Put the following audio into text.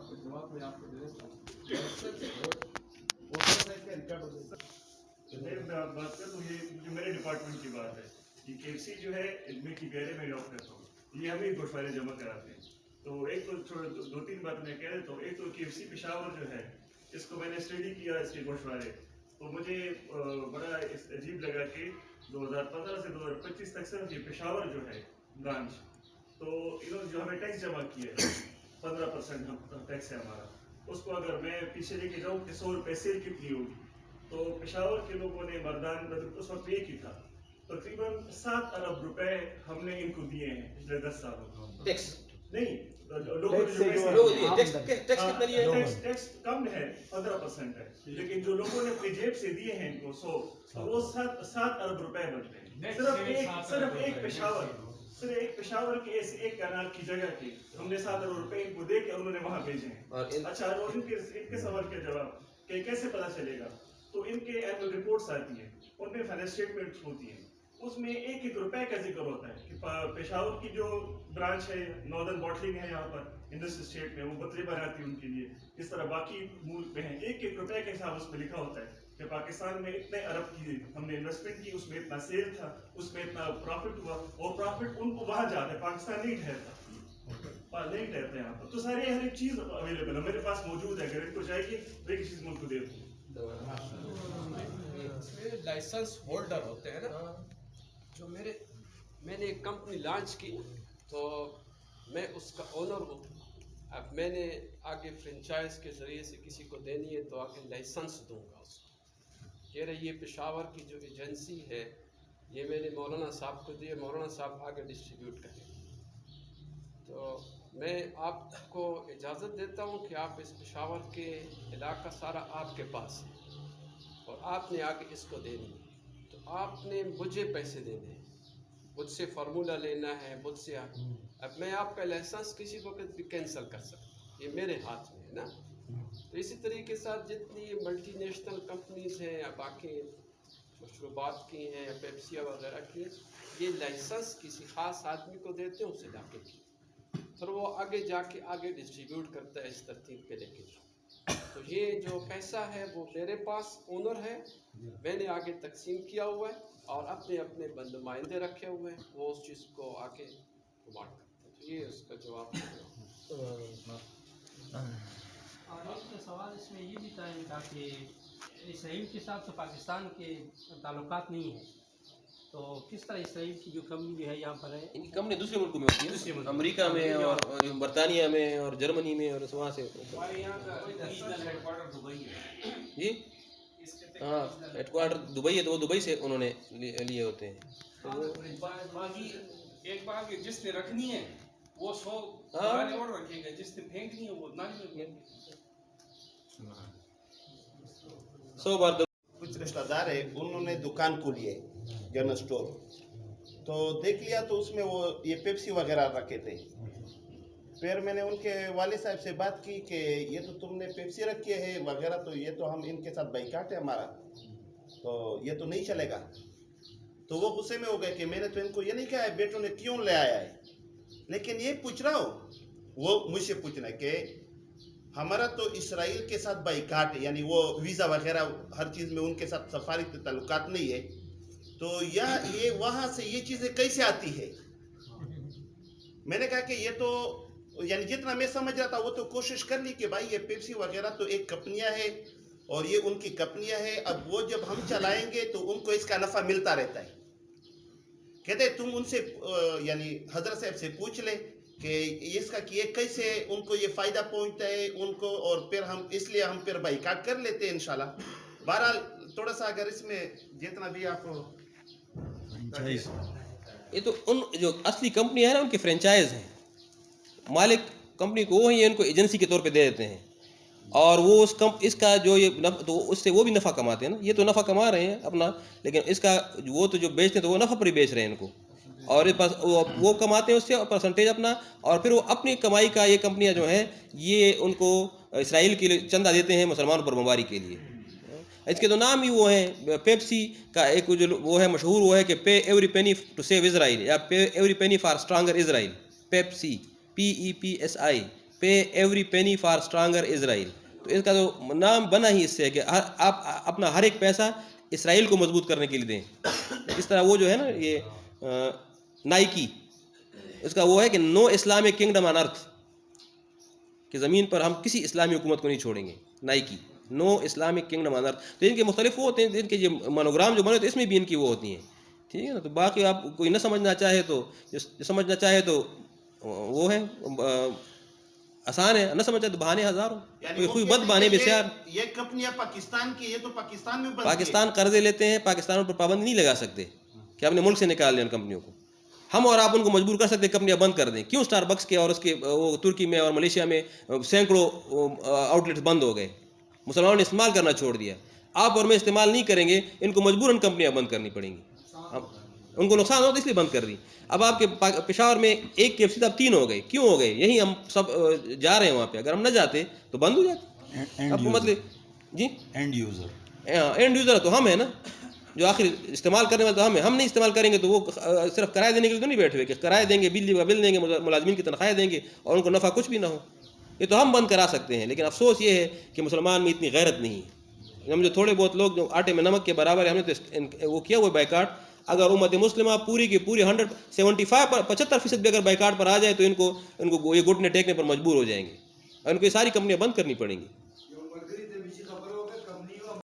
जवाब मैं आपको दे देता हूँ। मैं बात करूँ, ये जो मेरे डिपार्टमेंट की बात है, ये KFC जो है इनमें की गहरे में जॉब करता हूँ, ये हमें गोशवारे जमा कराते हैं। तो एक तो दो तीन बात मैं कह देता हूँ। एक तो KFC पेशावर जो है, इसको मैंने स्टडी किया इसके गोशवारे, तो मुझे बड़ा अजीब लगा कि 2015 से 2025 तक सिर्फ ये पेशावर जो है ब्रांच, तो इन्होंने जो हमें टैक्स जमा किया है 15% टैक्स है हमारा, उसको अगर मैं पीछे लेके जाऊँ कि 100 रुपये सेल कितनी होगी, तो पेशावर के लोगों ने मर्दान उस वक्त एक ही था, तकरीबन 7 अरब रुपए हमने इनको दिए हैं पिछले 10 सालों में। टैक्स नहीं, टैक्स कम है, 15% है, लेकिन जो लोगों ने अपनी जेब से दिए हैं इनको 100, तो वो 7 अरब रुपए बनते हैं। सिर्फ एक पेशावर के एक कैनाल की जगह के हमने 7 अरब रुपए इनको दे के उन्होंने वहां भेजे हैं। अच्छा, और इनके सवाल के जवाब कि कैसे पता चलेगा, तो इनके एनुअल रिपोर्ट्स आती है, उनमें फाइनेंस स्टेटमेंट्स होती हैं, उसमें एक रुपए का जिक्र होता है कि पेशावर की जो ब्रांच है, नॉर्दर्न बॉटलिंग है यहाँ पर इंडस्ट्री स्टेट में, वो बतले बनाती है उनके लिए, इस तरह बाकी मुल्क में है, एक रुपए के हिसाब उस पर लिखा होता है कि पाकिस्तान में इतने अरब की हमने इन्वेस्टमेंट की, उसमें इतना सेल था, उसमें इतना प्रॉफिट हुआ, और प्रॉफिट उनको वहां जाता है, पाकिस्तान नहीं ठहरता यहाँ पर। तो सारी हर एक चीज अवेलेबल है, मेरे पास मौजूद है, अगर इनको चाहिए तो एक चीज मुल्क को दे दूँ। लाइसेंस होल्डर होते हैं ना, जो मैंने एक कंपनी लॉन्च की, तो मैं उसका ओनर हूँ। अब मैंने आगे फ्रेंचाइज के ज़रिए से किसी को देनी है तो आगे लाइसेंस दूंगा उसको। कह रहे ये पेशावर की जो एजेंसी है, ये मैंने मौलाना साहब को दिए, मौलाना साहब आगे डिस्ट्रीब्यूट करें। तो मैं आपको इजाज़त देता हूँ कि आप इस पेशावर के इलाका सारा आपके पास है और आपने आगे इसको देनी है, तो आपने मुझे पैसे देने हैं, मुझसे फार्मूला लेना है, मुझसे अब मैं आपका लाइसेंस किसी वक्त भी कैंसिल कर सकता हूँ, ये मेरे हाथ में है ना। तो इसी तरीके साथ जितनी मल्टी नेशनल कंपनीज़ हैं या बाकी शुरुआत की हैं या पेप्सिया वगैरह की, ये लाइसेंस किसी ख़ास आदमी को देते हैं, उसे जाके की, फिर वो आगे जाके आगे डिस्ट्रीब्यूट करता है इस तरतीब पे लेके। तो ये जो पैसा है वो मेरे पास ओनर है, मैंने आगे तकसीम किया हुआ है और अपने अपने नुमाइंदे रखे हुए हैं, वो उस चीज़ को आगे प्रमोट करते हैं। तो ये उसका जवाब है। और एक सवाल इसमें ये भी था कि इसराइल के साथ तो पाकिस्तान के ताल्लुकात नहीं है, तो किस तरह इसराइल की जो कंपनी जो है यहाँ पर है, इनकी कंपनी दूसरे मुल्कों में होती है, अमेरिका में और बरतानिया में और जर्मनी में, और वहाँ से हमारे यहाँ का रीजनल हेडक्वार्टर दुबई है जी। हाँ, हेडक्वार्टर दुबई है, तो वो दुबई से उन्होंने लिए होते हैं। तो बाकी एक बार कि जिसने रखनी है वो 100 और रखेगा, जिसने फेंकनी है वो ना ही 100 बार। कुछ रिश्तेदार है, उन्होंने दुकान खोली है जनरल स्टोर, तो देख लिया तो उसमें वो ये पेप्सी वगैरह रखे थे। फिर मैंने उनके वाले साहब से बात की कि ये तो तुमने पेप्सी रखी है वगैरह, तो ये तो हम इनके साथ बाइकाट है हमारा, तो ये तो नहीं चलेगा। तो वो गुस्से में हो गए कि मैंने तो इनको ये नहीं कहा है बेटों ने क्यों ले आया है, लेकिन ये पूछ रहा हो, वो मुझसे पूछना है कि हमारा तो इसराइल के साथ बाइकाट है, यानी वो वीज़ा वगैरह हर चीज़ में उनके साथ सफारी के ताल्लुकात नहीं है, तो ये वहाँ से ये चीज़ें कैसे आती है। मैंने कहा कि ये तो यानी जितना मैं समझ रहा था वो तो कोशिश कर ली कि भाई ये पेप्सी वगैरह तो एक कंपनियां है और ये उनकी कंपनियां है, अब वो जब हम चलाएंगे तो उनको इसका नफ़ा मिलता रहता है। कहते तुम उनसे यानी हजरत साहब से पूछ ले कि इसका कि ये कैसे उनको ये फ़ायदा पहुंचता है उनको, और फिर हम इसलिए हम फिर बाइकाट कर लेते हैं इंशाल्लाह। बहरहाल थोड़ा सा अगर इसमें जितना भी आप ये तो उन जो असली कंपनी है ना, उनके फ्रेंचाइज हैं, मालिक कंपनी को वो ही इनको एजेंसी के तौर पे दे देते हैं, और वो इसका जो ये तो उससे वो भी नफ़ा कमाते हैं ना। ये तो नफ़ा कमा रहे हैं अपना, लेकिन इसका वो तो जो बेचते हैं तो वो नफ़ा पर ही बेच रहे हैं इनको, और इस पास वो कमाते हैं उससे परसेंटेज अपना, और फिर वो अपनी कमाई का ये कंपनियां जो हैं ये उनको इसराइल के लिए चंदा देते हैं मुसलमानों पर बमबारी के लिए। इसके तो नाम ही वो हैं, पेप्सी का एक जो वो है मशहूर, वो है कि pay every penny to save Israel, या pay every penny for stronger Israel, Pepsi PEPSI, pay every penny for stronger Israel. تو اس کا تو نام بنا ہی اس سے ہے کہ آپ اپنا ہر ایک پیسہ اسرائیل کو مضبوط کرنے کے لیے دیں. اس طرح وہ جو ہے نا یہ نائکی, اس کا وہ ہے کہ نو اسلامک کنگڈم آن ارتھ, کہ زمین پر ہم کسی اسلامی حکومت کو نہیں چھوڑیں گے. نائکی, نو اسلامک کنگڈم آن ارتھ. تو ان کے مختلف وہ ہوتے ہیں, ان کے یہ مونوگرام جو بنے ہوتے ہیں اس میں بھی ان کی وہ ہوتی ہیں, ٹھیک ہے نا. تو باقی آپ کوئی نہ سمجھنا چاہے تو سمجھنا چاہے تو وہ ہے آسان ہے, نہ سمجھا تو بہانے ہزاروں, کوئی بد بہانے بسیار. یہ کمپنیاں پاکستان کی, یہ تو پاکستان میں پاکستان قرضے لیتے ہیں, پاکستان پر پابندی نہیں لگا سکتے کہ اپنے ملک سے نکال لیں ان کمپنیوں کو. ہم اور آپ ان کو مجبور کر سکتے ہیں کمپنیاں بند کر دیں. کیوں اسٹار بکس کے اور اس کے وہ ترکی میں اور ملیشیا میں سینکڑوں آؤٹ لیٹس بند ہو گئے, مسلمانوں نے استعمال کرنا چھوڑ دیا. آپ اور میں استعمال نہیں کریں گے, ان کو مجبوراً کمپنیاں بند کرنی پڑیں گی. ان کو نقصان ہوتا اس لیے بند کر دی. اب آپ کے پشاور میں ایک KFC اب 3 ہو گئے. کیوں ہو گئے؟ یہی ہم سب جا رہے ہیں وہاں پہ. اگر ہم نہ جاتے تو بند ہو جاتے. اب مطلب جی اینڈ یوزر تو ہم ہیں نا, جو آخر استعمال کرنے والے تو ہم نہیں استعمال کریں گے تو وہ صرف کرایہ دینے کے لیے تو نہیں بیٹھے ہوئے کہ کرایہ دیں گے, بجلی کا بل دیں گے, ملازمین کی تنخواہیں دیں گے اور ان کو نفع کچھ بھی نہ ہو. یہ تو ہم بند کرا سکتے ہیں. لیکن افسوس یہ ہے کہ مسلمان میں اتنی غیرت نہیں ہے. ہم جو تھوڑے بہت لوگ جو آٹے میں نمک کے برابر ہے, ہم نے تو وہ کیا ہوا بائیکاٹ. اگر امت مسلمہ پوری کی پوری 75% بھی اگر بائیکاٹ پر آ جائے تو ان کو یہ گھٹنے ٹیکنے پر مجبور ہو جائیں گے اور ان کو یہ ساری کمپنیاں بند کرنی پڑیں گی.